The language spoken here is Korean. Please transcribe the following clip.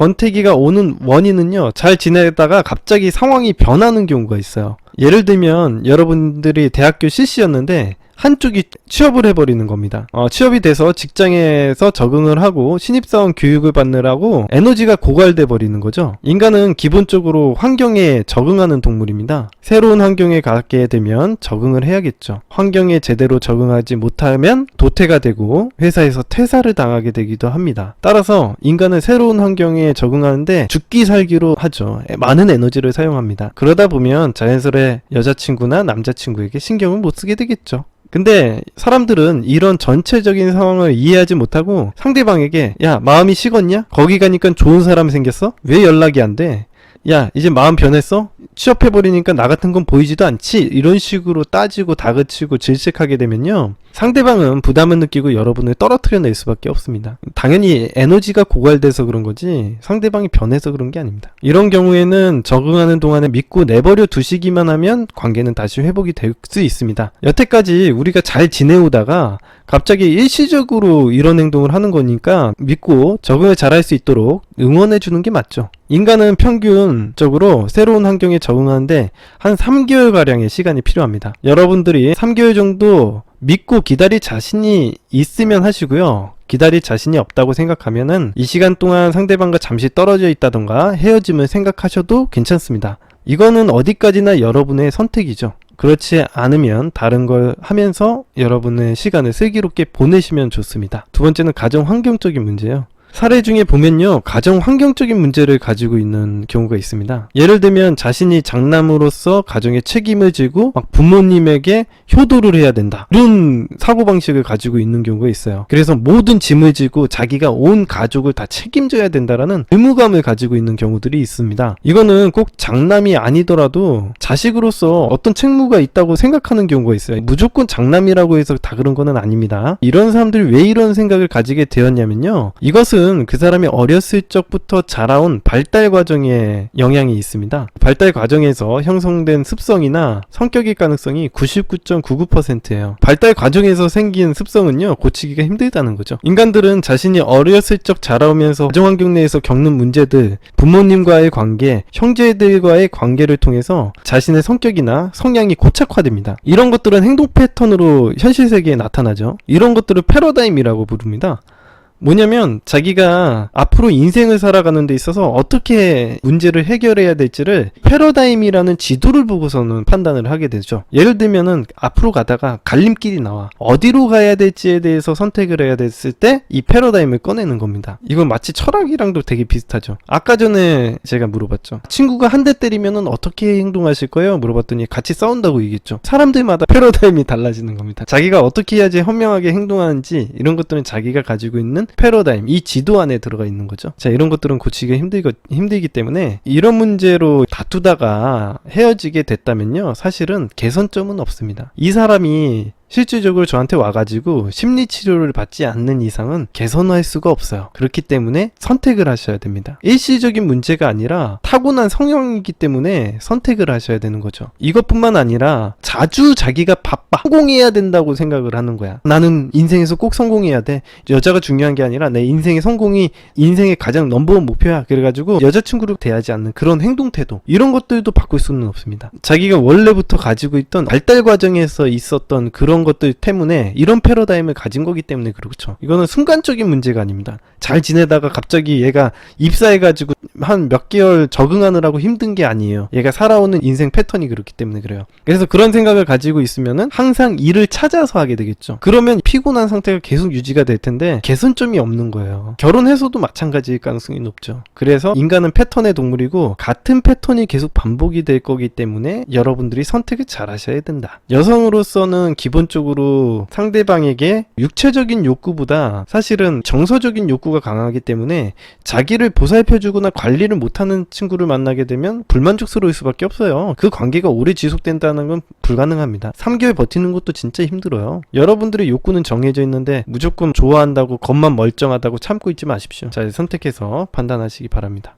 권태기가 오는 원인은요, 잘 지내다가 갑자기 상황이 변하는 경우가 있어요. 예를 들면 여러분들이 대학교 CC였는데 한쪽이 취업을 해버리는 겁니다. 취업이 돼서 직장에서 적응을 하고 신입사원 교육을 받느라고 에너지가 고갈돼 버리는 거죠. 인간은 기본적으로 환경에 적응하는 동물입니다. 새로운 환경에 가게 되면 적응을 해야겠죠. 환경에 제대로 적응하지 못하면 도태가 되고 회사에서 퇴사를 당하게 되기도 합니다. 따라서 인간은 새로운 환경에 적응하는데 죽기 살기로 하죠. 많은 에너지를 사용합니다. 그러다 보면 자연스레 여자친구나 남자친구에게 신경을 못 쓰게 되겠죠. 근데 사람들은 이런 전체적인 상황을 이해하지 못하고 상대방에게 야, 마음이 식었냐? 거기 가니까 좋은 사람 생겼어? 왜 연락이 안 돼? 야, 이제 마음 변했어? 취업해버리니까 나 같은 건 보이지도 않지? 이런 식으로 따지고 다그치고 질책하게 되면요, 상대방은 부담을 느끼고 여러분을 떨어뜨려낼 수밖에 없습니다. 당연히 에너지가 고갈돼서 그런 거지 상대방이 변해서 그런 게 아닙니다. 이런 경우에는 적응하는 동안에 믿고 내버려 두시기만 하면 관계는 다시 회복이 될 수 있습니다. 여태까지 우리가 잘 지내오다가 갑자기 일시적으로 이런 행동을 하는 거니까 믿고 적응을 잘할 수 있도록 응원해 주는 게 맞죠. 인간은 평균적으로 새로운 환경에 적응하는데 한 3개월가량의 시간이 필요합니다. 여러분들이 3개월 정도 믿고 기다릴 자신이 있으면 하시고요. 기다릴 자신이 없다고 생각하면은 이 시간 동안 상대방과 잠시 떨어져 있다던가 헤어짐을 생각하셔도 괜찮습니다. 이거는 어디까지나 여러분의 선택이죠. 그렇지 않으면 다른 걸 하면서 여러분의 시간을 슬기롭게 보내시면 좋습니다. 두 번째는 가정 환경적인 문제예요. 사례 중에 보면요, 가정 환경적인 문제를 가지고 있는 경우가 있습니다. 예를 들면 자신이 장남으로서 가정의 책임을 지고 막 부모님에게 효도를 해야 된다, 이런 사고방식을 가지고 있는 경우가 있어요. 그래서 모든 짐을 지고 자기가 온 가족을 다 책임져야 된다라는 의무감을 가지고 있는 경우들이 있습니다. 이거는 꼭 장남이 아니더라도 자식으로서 어떤 책무가 있다고 생각하는 경우가 있어요. 무조건 장남이라고 해서 다 그런 거는 아닙니다. 이런 사람들이 왜 이런 생각을 가지게 되었냐면요, 이것은 그 사람이 어렸을 적부터 자라온 발달 과정에 영향이 있습니다. 발달 과정에서 형성된 습성이나 성격의 가능성이 99.99%예요. 발달 과정에서 생긴 습성은요, 고치기가 힘들다는 거죠. 인간들은 자신이 어렸을 적 자라오면서 가정 환경 내에서 겪는 문제들, 부모님과의 관계, 형제들과의 관계를 통해서 자신의 성격이나 성향이 고착화됩니다. 이런 것들은 행동 패턴으로 현실 세계에 나타나죠. 이런 것들을 패러다임이라고 부릅니다. 뭐냐면 자기가 앞으로 인생을 살아가는 데 있어서 어떻게 문제를 해결해야 될지를 패러다임이라는 지도를 보고서는 판단을 하게 되죠. 예를 들면은 앞으로 가다가 갈림길이 나와 어디로 가야 될지에 대해서 선택을 해야 됐을 때 이 패러다임을 꺼내는 겁니다. 이건 마치 철학이랑도 되게 비슷하죠. 아까 전에 제가 물어봤죠. 친구가 한 대 때리면은 어떻게 행동하실 거예요? 물어봤더니 같이 싸운다고 얘기했죠. 사람들마다 패러다임이 달라지는 겁니다. 자기가 어떻게 해야지 현명하게 행동하는지 이런 것들은 자기가 가지고 있는 패러다임, 이 지도 안에 들어가 있는 거죠. 자, 이런 것들은 고치기가 힘들기 때문에 이런 문제로 다투다가 헤어지게 됐다면요, 사실은 개선점은 없습니다. 이 사람이 실질적으로 저한테 와가지고 심리치료를 받지 않는 이상은 개선할 수가 없어요. 그렇기 때문에 선택을 하셔야 됩니다. 일시적인 문제가 아니라 타고난 성향이기 때문에 선택을 하셔야 되는 거죠. 이것뿐만 아니라 자주 자기가 바빠, 성공해야 된다고 생각을 하는 거야. 나는 인생에서 꼭 성공해야 돼. 여자가 중요한 게 아니라 내 인생의 성공이 인생의 가장 넘버원 목표야. 그래가지고 여자친구를 대하지 않는 그런 행동태도, 이런 것들도 바꿀 수는 없습니다. 자기가 원래부터 가지고 있던 발달 과정에서 있었던 그런 것들 때문에 이런 패러다임을 가진 거기 때문에 그렇죠. 이거는 순간적인 문제가 아닙니다. 잘 지내다가 갑자기 얘가 입사해가지고 한 몇 개월 적응하느라고 힘든 게 아니에요. 얘가 살아오는 인생 패턴이 그렇기 때문에 그래요. 그래서 그런 생각을 가지고 있으면은 항상 일을 찾아서 하게 되겠죠. 그러면 피곤한 상태가 계속 유지가 될 텐데 개선점이 없는 거예요. 결혼해서도 마찬가지일 가능성이 높죠. 그래서 인간은 패턴의 동물이고 같은 패턴이 계속 반복이 될 거기 때문에 여러분들이 선택을 잘 하셔야 된다. 여성으로서는 기본적으로 상대방에게 육체적인 욕구보다 사실은 정서적인 욕구가 강하기 때문에 자기를 보살펴주거나 관리를 못하는 친구를 만나게 되면 불만족스러울 수밖에 없어요. 그 관계가 오래 지속된다는 건 불가능합니다. 3개월 버티는 것도 진짜 힘들어요. 여러분들의 욕구는 정해져 있는데 무조건 좋아한다고 겉만 멀쩡하다고 참고 있지 마십시오. 잘 선택해서 판단하시기 바랍니다.